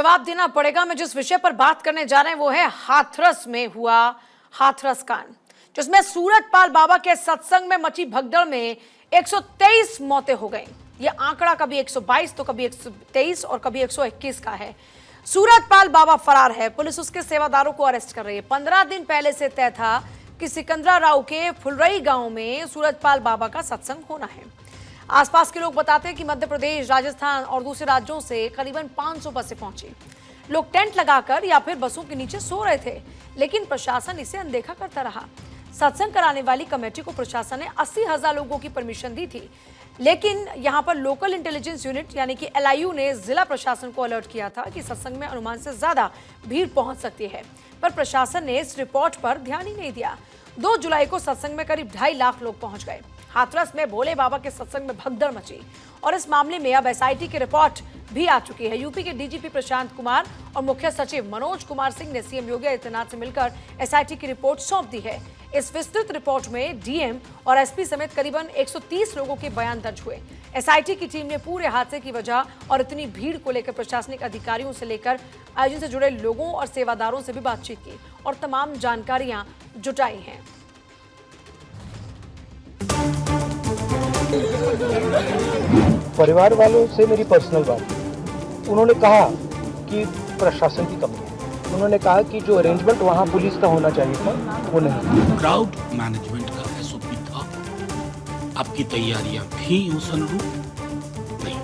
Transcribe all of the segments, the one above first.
जवाब देना पड़ेगा। मैं जिस विषय पर बात करने जा रहे हैं वो है हाथरस में हुआ हाथरस कांड, जिसमें सूरजपाल बाबा के सत्संग में मची भगदड़ में 123 मौतें हो गई। ये आंकड़ा कभी 122 तो कभी 123 और कभी 121 का है। सूरजपाल बाबा फरार है, पुलिस उसके सेवादारों को अरेस्ट कर रही है। 15 दिन पहले से तय था कि सिकंदरा राव के फुलरई गांव में सूरजपाल बाबा का सत्संग होना है। आसपास के लोग बताते हैं कि मध्य प्रदेश, राजस्थान और दूसरे राज्यों से करीबन 500 बसें पहुंची। लोग टेंट लगाकर या फिर बसों के नीचे सो रहे थे, लेकिन प्रशासन इसे अनदेखा करता रहा। सत्संग कराने वाली कमेटी को प्रशासन ने 80,000 लोगों की परमिशन दी थी, लेकिन यहां पर लोकल इंटेलिजेंस यूनिट यानी कि LIU ने जिला प्रशासन को अलर्ट किया था कि सत्संग में अनुमान से ज्यादा भीड़ पहुंच सकती है, पर प्रशासन ने इस रिपोर्ट पर ध्यान ही नहीं दिया। 2 जुलाई को सत्संग में करीब 2.5 लाख लोग पहुंच गए। हाथरस में भोले बाबा के सत्संग में भगदड़ मची और इस मामले में अब SIT की रिपोर्ट भी आ चुकी है। यूपी के DGP प्रशांत कुमार और मुख्य सचिव मनोज कुमार सिंह ने CM योगी आदित्यनाथ से मिलकर SIT की रिपोर्ट सौंप दी है। इस विस्तृत रिपोर्ट में DM और SP समेत करीबन 130 लोगों के बयान दर्ज हुए। SIT की टीम ने पूरे हादसे की वजह और इतनी भीड़ को लेकर प्रशासनिक अधिकारियों से लेकर आयोजन से जुड़े लोगों और सेवादारों से भी बातचीत की और तमाम जानकारियां जुटाई हैं। परिवार वालों से मेरी पर्सनल बात हुई। उन्होंने कहा कि प्रशासन की कमी है। उन्होंने कहा कि जो अरेंजमेंट वहाँ पुलिस का होना चाहिए था वो नहीं। क्राउड मैनेजमेंट का SOP था, आपकी तैयारियां भी उस अनुरूप नहीं।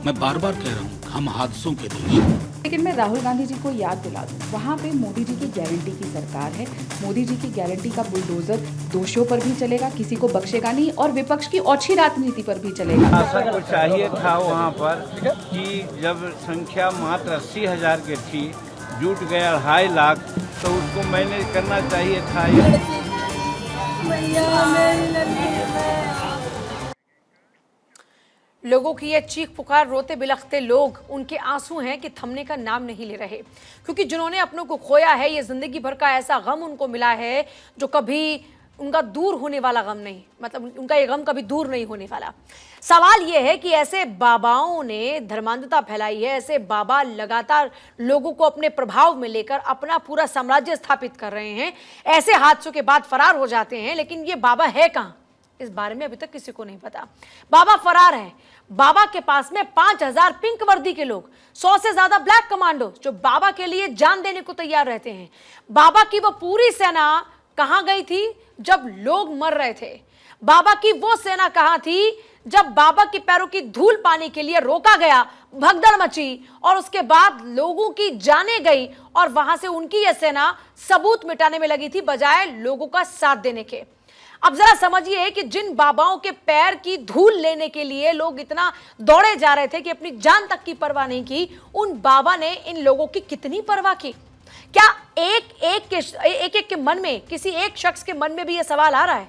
मैं बार बार कह रहा हूँ, हम हादसों के देश हैं। लेकिन मैं राहुल गांधी जी को याद दिला दूं, वहाँ पे मोदी जी की गारंटी की सरकार है। मोदी जी की गारंटी का बुलडोजर दोषियों पर भी चलेगा, किसी को बख्शेगा नहीं, और विपक्ष की ओछी राजनीति पर भी चलेगा। शासन को चाहिए था वहाँ पर कि जब संख्या मात्र 80,000 की थी, जुट गए 2.5 लाख, तो उसको मैनेज करना चाहिए था। लोगों की ये चीख पुकार, रोते बिलखते लोग, उनके आंसू हैं कि थमने का नाम नहीं ले रहे, क्योंकि जिन्होंने अपनों को खोया है, ये जिंदगी भर का ऐसा गम उनको मिला है जो कभी उनका दूर होने वाला गम नहीं, मतलब उनका ये गम कभी दूर नहीं होने वाला। सवाल ये है कि ऐसे बाबाओं ने धर्मांधता फैलाई है, ऐसे बाबा लगातार लोगों को अपने प्रभाव में लेकर अपना पूरा साम्राज्य स्थापित कर रहे हैं। ऐसे हादसों के बाद फरार हो जाते हैं, लेकिन ये बाबा है कहाँ, इस बारे में अभी तक किसी को नहीं पता। बाबा फरार है। बाबा के पास में 5,000 पिंक वर्दी के लोग, 100 से ज्यादा ब्लैक कमांडो जो बाबा के लिए जान देने को तैयार रहते हैं। बाबा की वो पूरी सेना कहां गई थी जब लोग मर रहे थे? बाबा की वो सेना कहां थी जब बाबा के पैरों की धूल पाने के लिए रोका गया, भगदड़ मची और उसके बाद लोगों की जानें गई और वहां से उनकी यह सेना सबूत मिटाने में लगी थी बजाय लोगों का साथ देने के। अब जरा समझिए कि जिन बाबाओं के पैर की धूल लेने के लिए लोग इतना दौड़े जा रहे थे कि अपनी जान तक की परवाह नहीं की, उन बाबा ने इन लोगों की कितनी परवाह की? क्या एक के मन में, किसी एक शख्स के मन में भी यह सवाल आ रहा है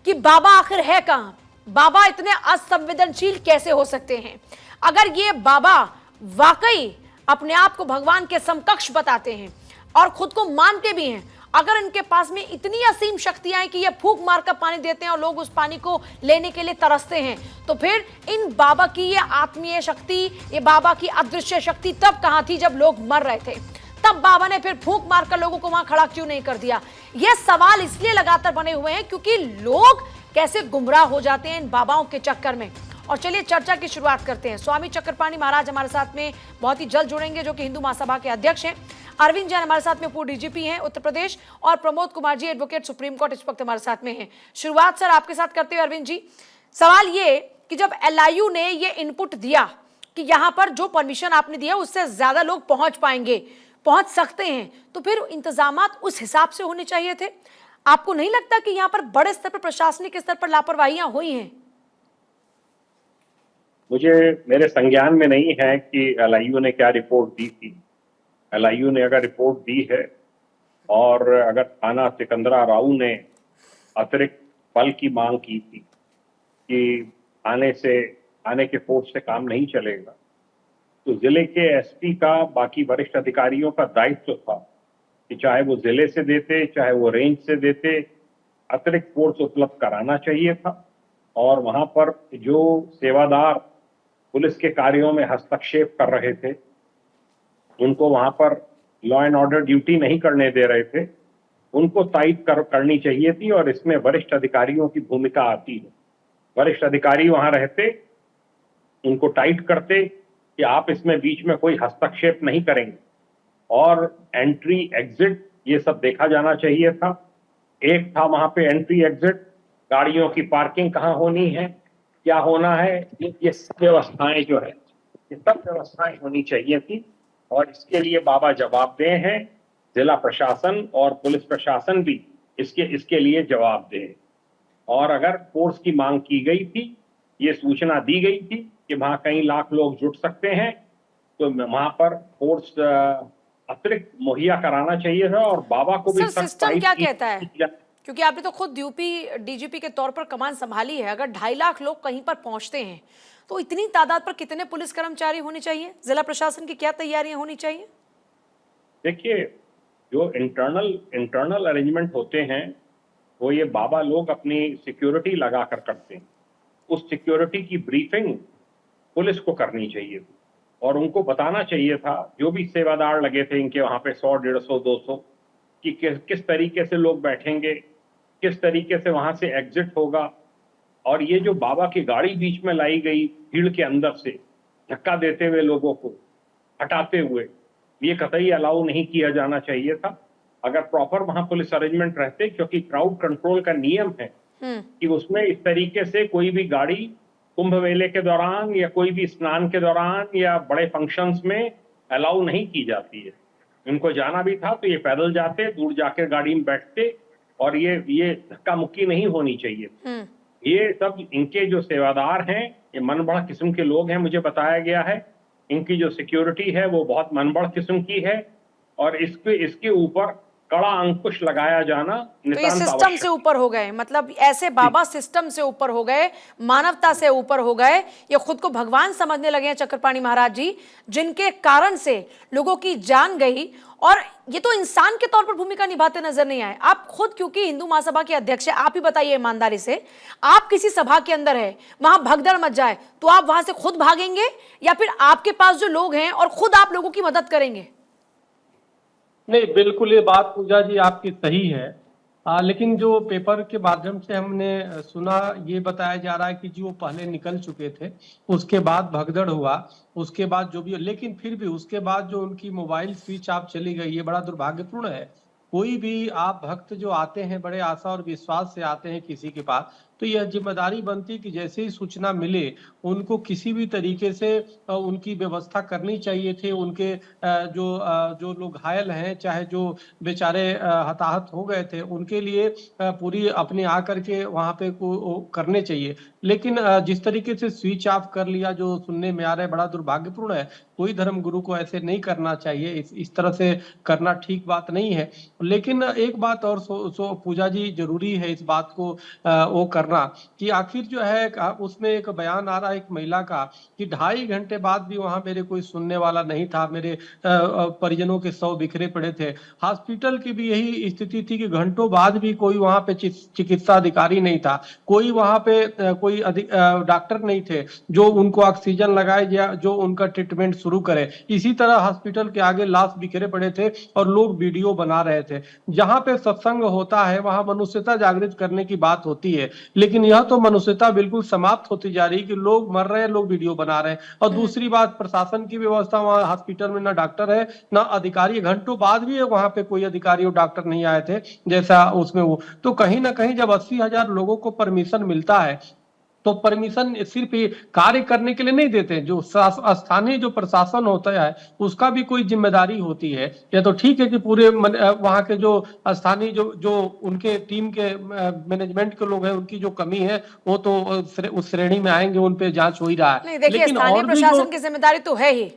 कि बाबा आखिर है कहां? बाबा इतने असंवेदनशील कैसे हो सकते हैं? अगर ये बाबा वाकई अपने आप को भगवान के समकक्ष बताते हैं और खुद को मानते भी हैं, अगर इनके पास में इतनी असीम शक्तियां हैं कि ये फूंक मारकर पानी देते हैं और लोग उस पानी को लेने के लिए तरसते हैं, तो फिर इन बाबा की ये आत्मीय शक्ति, ये बाबा की अदृश्य शक्ति तब कहां थी जब लोग मर रहे थे? तब बाबा ने फिर फूंक मारकर लोगों को वहां खड़ा क्यों नहीं कर दिया? ये सवाल इसलिए लगातार बने हुए हैं क्योंकि लोग कैसे गुमराह हो जाते हैं इन बाबाओं के चक्कर में। और चलिए चर्चा की शुरुआत करते हैं। स्वामी चक्रपाणी महाराज हमारे साथ में बहुत ही जल्द जुड़ेंगे, जो कि हिंदू महासभा के अध्यक्ष हैं। अरविंद जैन हमारे साथ में पूर्व DGP हैं उत्तर प्रदेश, और Pramod Kumar ji advocate supreme court इस वक्त हमारे साथ में हैं। शुरुआत सर आपके साथ करते हुए अरविंद जी, सवाल ये कि जब LIU ने ये इनपुट दिया कि यहाँ पर जो परमिशन आपने दिया उससे ज्यादा लोग पहुंच सकते हैं, तो फिर इंतजामात उस हिसाब से होने चाहिए थे। आपको नहीं लगता कि यहाँ पर बड़े स्तर पर, प्रशासनिक स्तर पर लापरवाहियां हुई हैं? मुझे मेरे संज्ञान में नहीं है कि LIU ने क्या रिपोर्ट दी थी। LIU ने अगर रिपोर्ट दी है और अगर थाना सिकंदरा राव ने अतिरिक्त बल की मांग की थी कि थाने के फोर्स से काम नहीं चलेगा, तो जिले के SP का, बाकी वरिष्ठ अधिकारियों का दायित्व था कि चाहे वो जिले से देते, चाहे वो रेंज से देते, अतिरिक्त फोर्स उपलब्ध कराना चाहिए था। और वहां पर जो सेवादार पुलिस के कार्यों में हस्तक्षेप कर रहे थे, उनको वहां पर लॉ एंड ऑर्डर ड्यूटी नहीं करने दे रहे थे, उनको तायद करनी चाहिए थी और इसमें वरिष्ठ अधिकारियों की भूमिका आती है। वरिष्ठ अधिकारी वहां रहते, उनको टाइट करते कि आप इसमें बीच में कोई हस्तक्षेप नहीं करेंगे, और एंट्री एग्जिट ये सब देखा जाना चाहिए था। एक था वहां पे एंट्री एग्जिट, गाड़ियों की पार्किंग कहाँ होनी है, क्या होना है, ये सब व्यवस्थाएं जो है, ये सब व्यवस्थाएं होनी चाहिए थी, और इसके लिए बाबा जवाबदेह हैं। जिला प्रशासन और पुलिस प्रशासन भी इसके लिए जवाबदेह। और अगर फोर्स की मांग की गई थी, ये सूचना दी गई थी कि वहां कई लाख लोग जुट सकते हैं, तो वहां पर फोर्स अतिरिक्त मुहैया कराना चाहिए था, और बाबा को भी सर सिस्टम क्या कहता है, की- क्योंकि आपने तो खुद यूपी डीजीपी के तौर पर कमान संभाली है, अगर 2.5 लाख लोग कहीं पर पहुंचते हैं तो इतनी तादाद पर कितने पुलिस कर्मचारी होने चाहिए, जिला प्रशासन की क्या तैयारियां होनी चाहिए? देखिए, जो इंटरनल अरेंजमेंट होते हैं वो ये बाबा लोग अपनी सिक्योरिटी लगा कर करते हैं। उस सिक्योरिटी की ब्रीफिंग पुलिस को करनी चाहिए थी, और उनको बताना चाहिए था, जो भी सेवादार लगे थे इनके वहां पे 100, 150, 200, कि किस तरीके से लोग बैठेंगे, किस तरीके से वहां से एग्जिट होगा। और ये जो बाबा की गाड़ी बीच में लाई गई भीड़ के अंदर से, धक्का देते हुए लोगों को हटाते हुए, ये कतई अलाउ नहीं किया जाना चाहिए था। अगर प्रॉपर वहां पुलिस अरेंजमेंट रहते, क्योंकि क्राउड कंट्रोल का नियम है कि उसमें इस तरीके से कोई भी गाड़ी कुंभ मेले के दौरान या कोई भी स्नान के दौरान या बड़े फंक्शंस में अलाउ नहीं की जाती है। इनको जाना भी था तो ये पैदल जाते, दूर जाकर गाड़ी में बैठते, और ये धक्का मुक्की नहीं होनी चाहिए। ये सब इनके जो सेवादार हैं, ये मनबढ़ किस्म के लोग हैं, मुझे बताया गया है। इनकी जो सिक्योरिटी है वो बहुत मनबढ़ किस्म की है, और इसके ऊपर कड़ा अंकुश लगाया जाना तो ये नितांत सिस्टम आवश्यक से ऊपर हो गए, मतलब ऐसे बाबा सिस्टम से ऊपर हो गए, मानवता से ऊपर हो गए, ये खुद को भगवान समझने लगे हैं चक्रपाणी महाराज जी, जिनके कारण से लोगों की जान गई, और ये तो इंसान के तौर पर भूमिका निभाते नजर नहीं आए। आप खुद, क्योंकि हिंदू महासभा के अध्यक्ष है, आप ही बताइए ईमानदारी से, आप किसी सभा के अंदर है, वहां भगदड़ मच जाए तो आप वहां से खुद भागेंगे, या फिर आपके पास जो लोग हैं और खुद आप लोगों की मदद करेंगे? नहीं, बिल्कुल ये बात पूजा जी आपकी सही है। लेकिन जो पेपर के माध्यम से हमने सुना, ये बताया जा रहा है कि जी वो पहले निकल चुके थे, उसके बाद भगदड़ हुआ, उसके बाद जो भी, लेकिन फिर भी उसके बाद जो उनकी मोबाइल स्विच ऑफ चली गई, ये बड़ा दुर्भाग्यपूर्ण है। कोई भी आप भक्त जो आते हैं, बड़े आशा और विश्वास से आते हैं किसी के पास, तो यह जिम्मेदारी बनती है कि जैसे ही सूचना मिले उनको किसी भी तरीके से उनकी व्यवस्था करनी चाहिए थी। उनके जो लोग घायल हैं, चाहे जो बेचारे हताहत हो गए थे, उनके लिए पूरी अपने आकर के वहां पे करने चाहिए। लेकिन जिस तरीके से स्विच ऑफ कर लिया, जो सुनने में आ रहा है, बड़ा दुर्भाग्यपूर्ण है। कोई धर्म गुरु को ऐसे नहीं करना चाहिए, इस तरह से करना ठीक बात नहीं है। लेकिन एक बात और पूजा जी जरूरी है इस बात को वो करना, कि आखिर जो है उसमें एक बयान आ रहा है एक महिला का कि 2.5 घंटे बाद भी वहां मेरे कोई सुनने वाला नहीं था, मेरे परिजनों के शव बिखरे पड़े थे। हॉस्पिटल की भी यही स्थिति थी कि घंटों बाद भी कोई वहां पे चिकित्सा अधिकारी नहीं था, कोई वहां पे कोई डॉक्टर नहीं थे जो उनको ऑक्सीजन लगाए या जो उनका ट्रीटमेंट शुरू करे। इसी तरह हॉस्पिटल के आगे लाश बिखरे पड़े थे और लोग वीडियो बना रहे थे। जहां पे सत्संग होता है वहां मनुष्यता जागृत करने की बात होती है, लेकिन यह तो मनुष्यता बिल्कुल समाप्त होती जा रही है कि लोग मर रहे हैं, लोग वीडियो बना रहे हैं। और दूसरी बात, प्रशासन की व्यवस्था, वहां हॉस्पिटल में ना डॉक्टर है ना अधिकारी, घंटों बाद भी वहां पे कोई अधिकारी और डॉक्टर नहीं आए थे जैसा उसमें वो। तो कहीं ना कहीं जब 80,000 लोगों को परमिशन मिलता है तो परमिशन सिर्फ कार्य करने के लिए नहीं देते, जो स्थानीय जो प्रशासन होता है उसका भी कोई जिम्मेदारी होती है। या तो ठीक है कि पूरे वहां के जो स्थानीय जो उनके टीम के मैनेजमेंट के लोग हैं, उनकी जो कमी है वो तो उस श्रेणी में आएंगे, उन पे जांच हो ही रहा है। नहीं, देखिए स्थानीय प्रशासन की जिम्मेदारी तो है ही,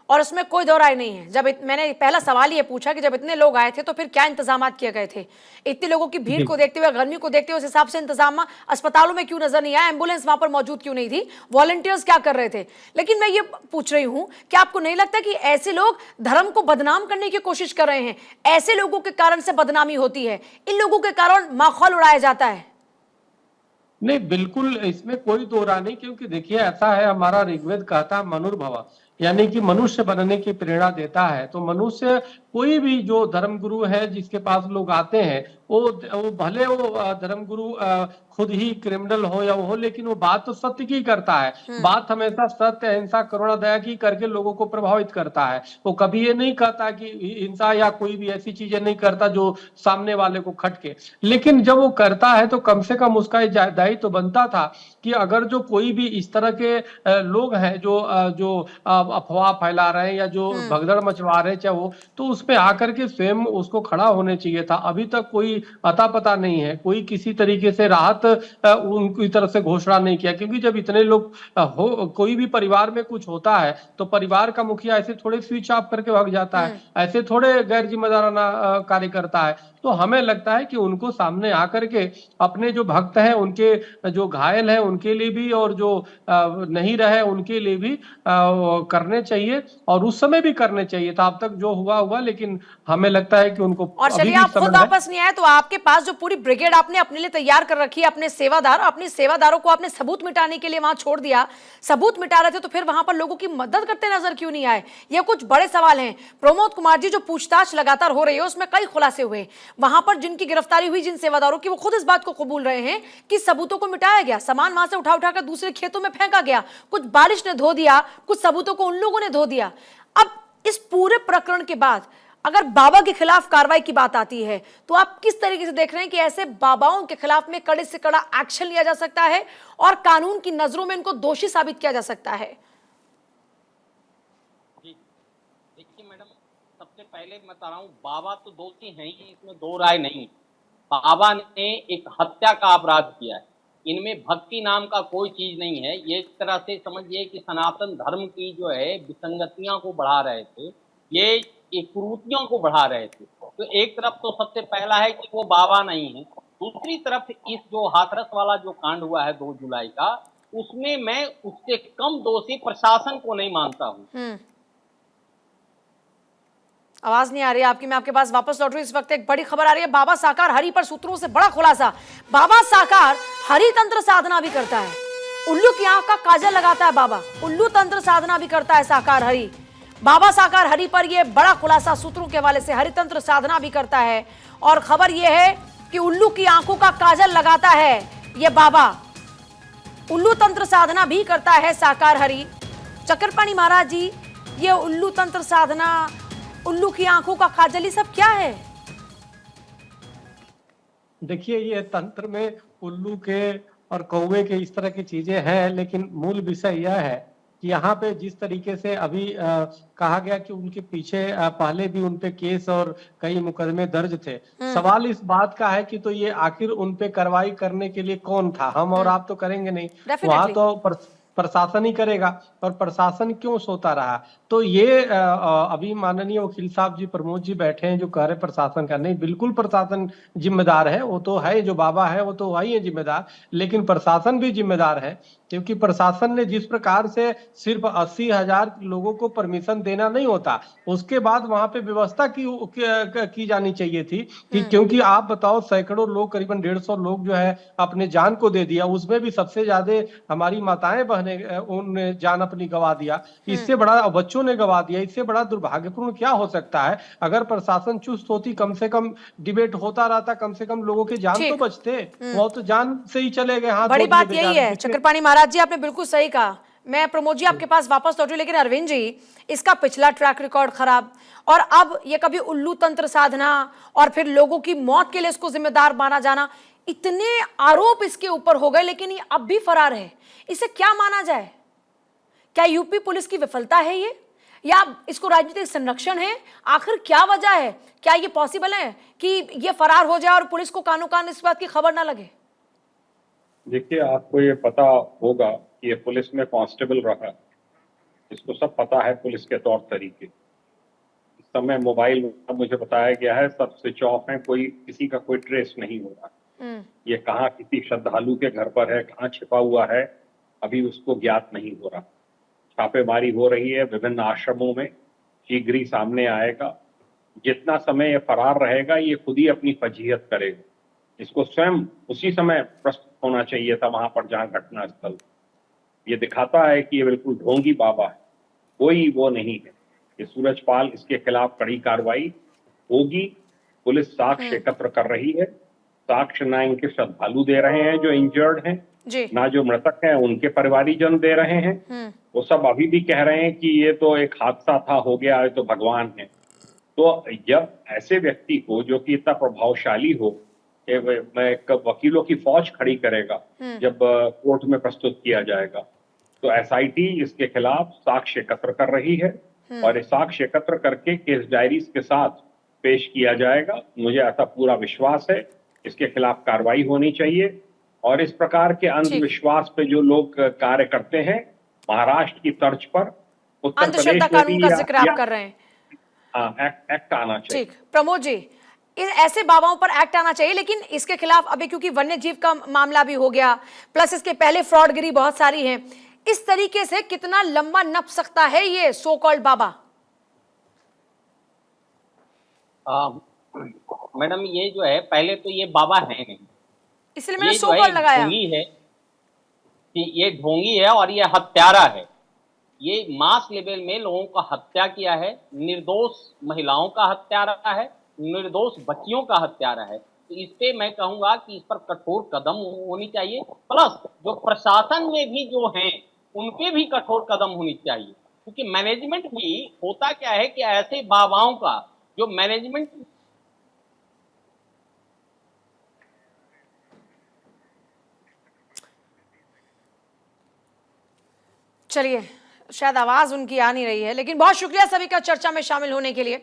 और उसमें कोई दो राय नहीं है। जब मैंने पहला सवाल ये पूछा कि जब इतने लोग आए थे तो फिर क्या इंतजाम किए गए थे, इतने लोगों की भीड़ को देखते हुए, गर्मी को देखते हुए, उस हिसाब से इंतजाम अस्पतालों में क्यों नजर नहीं आया, एम्बुलेंस वहां पर मौजूद क्यों नहीं थी, वॉलंटियर्स क्या कर रहे थे। लेकिन मैं ये पूछ रही हूं कि आपको नहीं लगता कि ऐसे लोग धर्म को बदनाम करने की कोशिश कर रहे हैं? ऐसे लोगों के कारण से बदनामी होती है, इन लोगों के कारण माहौल उड़ाया जाता है। नहीं, बिल्कुल इसमें कोई दो राय नहीं, क्योंकि देखिए ऐसा है, हमारा ऋग्वेद कहता है मनुर्भव, यानी कि मनुष्य बनने की प्रेरणा देता है। तो मनुष्य कोई भी जो धर्मगुरु है जिसके पास लोग आते हैं, वो भले वो धर्मगुरु खुद ही क्रिमिनल हो या वो हो, लेकिन वो बात तो सत्य की करता है। बात हमेशा सत्य, अहिंसा, करुणा, दया की करके लोगों को प्रभावित करता है। वो कभी ये नहीं कहता कि हिंसा या कोई भी ऐसी चीजें नहीं करता जो सामने वाले को खटके। लेकिन जब वो करता है तो कम से कम उसका दायित्व तो बनता था कि अगर जो कोई भी इस तरह के लोग हैं जो अफवाह फैला रहे हैं या जो भगदड़ मचवा रहे हैं, चाहे वो, तो उसमें आकर के स्वयं उसको खड़ा होने चाहिए था। अभी तक कोई अता पता नहीं है, कोई किसी तरीके से राहत उनकी तरफ से घोषणा नहीं किया। क्योंकि जब इतने लोग कोई भी परिवार में कुछ होता है तो परिवार का मुखिया ऐसे थोड़े स्विच ऑफ करके भाग जाता है, ऐसे थोड़े गैर जिम्मेदाराना कार्य करता है। तो हमें लगता है कि उनको सामने आकर के अपने जो भक्त हैं, उनके जो घायल हैं उनके लिए भी, और जो नहीं रहे उनके लिए भी करने चाहिए, और उस समय भी करने चाहिए था। अब तक जो हुआ, लेकिन हमें लगता है कि उनको और चलिए, आप खुद वापस नहीं आए तो आपके पास जो पूरी ब्रिगेड आपने अपने लिए तैयार कर रखी है, अपने सेवादारों को आपने सबूत मिटाने के लिए वहां छोड़ दिया। सबूत मिटा रहे थे तो फिर वहां पर लोगों की मदद करते नजर क्यों नहीं आए? ये कुछ बड़े सवाल हैं। प्रमोद कुमार जी, जो पूछताछ लगातार हो रही है उसमें कई खुलासे हुए, वहां पर जिनकी गिरफ्तारी हुई, जिन सेवादारों की, वो खुद इस बात को कबूल रहे हैं कि सबूतों को मिटाया गया, सामान वहां से उठाकर दूसरे खेतों में फेंका गया, कुछ बारिश ने धो दिया, कुछ सबूतों को उन लोगों ने धो दिया। अब इस पूरे प्रकरण के बाद अगर बाबा के खिलाफ कार्रवाई की बात आती है तो आप किस तरीके से देख रहे हैं कि ऐसे बाबाओं के खिलाफ में कड़े से कड़ा एक्शन लिया जा सकता है और कानून की नजरों में इनको दोषी साबित किया जा सकता है? देखिए मैडम, सबसे पहले मैं बता रहा हूँ, बाबा तो दोषी हैं ही, इसमें दो राय नहीं। बाबा ने एक हत्या का अपराध किया है, इनमें भक्ति नाम का कोई चीज नहीं है। ये एक तरह से समझिए कि सनातन धर्म की जो है विसंगतियां को बढ़ा रहे थे, ये कुरीतियों को बढ़ा रहे थे। तो एक तरफ तो सबसे पहला है कि वो बाबा नहीं है, दूसरी तरफ इस जो हाथरस वाला जो कांड हुआ है 2 जुलाई का, उसमें मैं उससे कम दोषी प्रशासन को नहीं मानता हूँ। आवाज नहीं आ रही है आपकी, मैं आपके पास वापस लौट रही हूँ। इस वक्त एक बड़ी खबर आ रही है, बाबा साकार हरि पर सूत्रों से बड़ा खुलासा। बाबा साकार हरि तंत्र साधना भी करता है, उल्लू की आंख का काजल लगाता है बाबा, उल्लू तंत्र साधना भी करता है साकार हरि। बाबा साकार हरि पर यह बड़ा खुलासा सूत्रों के हवाले से, हरि तंत्र साधना भी करता है, और खबर यह है कि उल्लू की आंखों का काजल लगाता है यह बाबा, उल्लू तंत्र साधना भी करता है साकार हरि। चक्रपाणी महाराज जी, ये उल्लू तंत्र साधना, उल्लू की आंखों का काजल, ये सब क्या है? देखिए, ये तंत्र में उल्लू के और कौवे के इस तरह की चीजें हैं, लेकिन मूल विषय यह है कि यहाँ पे जिस तरीके से अभी कहा गया कि उनके पीछे पहले भी उनपे केस और कई मुकदमे दर्ज थे। सवाल इस बात का है कि तो ये आखिर उनपे कार्रवाई करने के लिए कौन था? हम और आप तो करेंगे नहीं, वहां तो प्रशासन ही करेगा, और प्रशासन क्यों सोता रहा? तो ये अभी माननीय वकील साहब जी, प्रमोद जी बैठे हैं जो कह रहे प्रशासन का नहीं, बिल्कुल प्रशासन जिम्मेदार है, वो तो है, जो बाबा है वो तो वही है जिम्मेदार, लेकिन प्रशासन भी जिम्मेदार है। क्योंकि प्रशासन ने जिस प्रकार से सिर्फ 80,000 लोगों को परमिशन देना नहीं होता, उसके बाद वहां पे व्यवस्था की जानी चाहिए थी कि, क्योंकि आप बताओ, सैकड़ों लोग, करीबन 150 लोग जो है अपने जान को दे दिया, उसमें भी सबसे ज्यादा हमारी माताएं बहनें उन्होंने जान अपनी गवा दिया, इससे बड़ा बच्चों ने गवा दिया, इससे बड़ा दुर्भाग्यपूर्ण क्या हो सकता है? अगर प्रशासन चुस्त होती, कम से कम डिबेट होता रहता, कम से कम लोगों के जान तो बचते, वो तो जान से ही चले गए। हाँ, बड़ी बात यही है चक्रपाणी महाराज जी, आपने बिल्कुल सही कहा। मैं प्रमोद जी आपके पास वापस लौटू, लेकिन अरविंद जी, इसका पिछला ट्रैक रिकॉर्ड खराब, और अब ये कभी उल्लू तंत्र साधना और फिर लोगों की मौत के लिए इसको जिम्मेदार माना जाना, इतने आरोप इसके ऊपर हो गए, लेकिन ये अब भी फरार है। इसे क्या माना जाए? क्या यूपी पुलिस की विफलता है ये, या इसको राजनीतिक संरक्षण है? आखिर क्या वजह है? क्या ये पॉसिबल है कि ये फरार हो जाए और पुलिस को कानो कान इस बात की खबर ना लगे? देखिए, आपको ये पता होगा कि ये पुलिस में कांस्टेबल रहा, इसको सब पता है पुलिस के तौर तरीके। इस समय मोबाइल मुझे बताया गया है सब स्विच ऑफ है, कोई किसी का कोई ट्रेस नहीं हो रहा। ये कहाँ किसी श्रद्धालु के घर पर है, कहाँ छिपा हुआ है, अभी उसको ज्ञात नहीं हो रहा। छापेमारी हो रही है विभिन्न आश्रमों में, शीघ्र ही सामने आएगा। जितना समय ये फरार रहेगा, ये खुद ही अपनी फजीहत करेगा। इसको स्वयं उसी समय प्रस्तुत होना चाहिए था वहां पर जहां घटना स्थल। ये दिखाता है कि ये बिल्कुल ढोंगी बाबा है। कोई वो नहीं है। ये सूरजपाल, इसके खिलाफ कड़ी कार्रवाई होगी। पुलिस साक्ष्य एकत्र कर रही है। साक्ष्य ना इनके श्रद्धालु दे रहे हैं जो इंजर्ड हैं, जी ना जो मृतक हैं उनके परिवारीजन दे रहे हैं। वो सब अभी भी कह रहे हैं कि ये तो एक हादसा था, हो गया, ये तो भगवान है। तो जब ऐसे व्यक्ति को, जो कि इतना प्रभावशाली हो, एक वकीलों की फौज खड़ी करेगा जब कोर्ट में प्रस्तुत किया जाएगा, तो एसआईटी इसके खिलाफ साक्ष्य एकत्र कर रही है और ये साक्ष्य एकत्र करके केस डायरीज के साथ पेश किया जाएगा। मुझे ऐसा पूरा विश्वास है। इसके खिलाफ कार्रवाई होनी चाहिए और इस प्रकार के अंधविश्वास पे जो लोग कार्य करते हैं, महाराष्ट्र की तर्ज पर उत्तर प्रदेश अंधश्रद्धा में कानून भी का जिक्र आप कर रहे हैं। एक्ट आना चाहिए। ठीक, प्रमोद जी, ऐसे बाबाओं पर एक्ट आना चाहिए, लेकिन इसके खिलाफ अभी क्योंकि वन्य जीव का मामला भी हो गया, प्लस इसके पहले फ्रॉडगिरी बहुत सारी है, इस तरीके से कितना लंबा नप सकता है ये सो कॉल्ड बाबा? मैडम, ये जो है, पहले तो ये बाबा है नहीं, इसलिए मैंने ये सो जो है कॉल्ड लगाया। ढोंगी है कि ये ढोंगी है और ये हत्यारा है। ये मास लेवल में लोगों का हत्या किया है, निर्दोष महिलाओं का हत्यारा है, निर्दोष बच्चियों का हत्यारा है। तो इस पे मैं कहूंगा कि इस पर कठोर कदम होनी चाहिए, प्लस जो प्रशासन में भी जो हैं उन पे भी कठोर कदम होनी चाहिए, क्योंकि मैनेजमेंट भी होता क्या है कि ऐसे बाबाओं का जो मैनेजमेंट चलिए, शायद आवाज उनकी आ नहीं रही है, लेकिन बहुत शुक्रिया सभी का चर्चा में शामिल होने के लिए।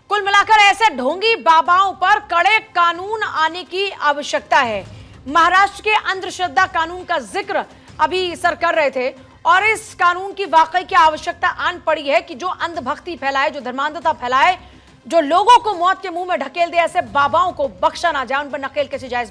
कुल मिलाकर ऐसे ढोंगी बाबाओं पर कड़े कानून आने की आवश्यकता है। महाराष्ट्र के अंधश्रद्धा कानून का जिक्र अभी सर कर रहे थे और इस कानून की वाकई की आवश्यकता आन पड़ी है कि जो अंधभक्ति फैलाए, जो धर्मांधता फैलाए, जो लोगों को मौत के मुंह में ढकेल दे, ऐसे बाबाओं को बख्शा ना जाए, उन पर नकेल कैसे जाए।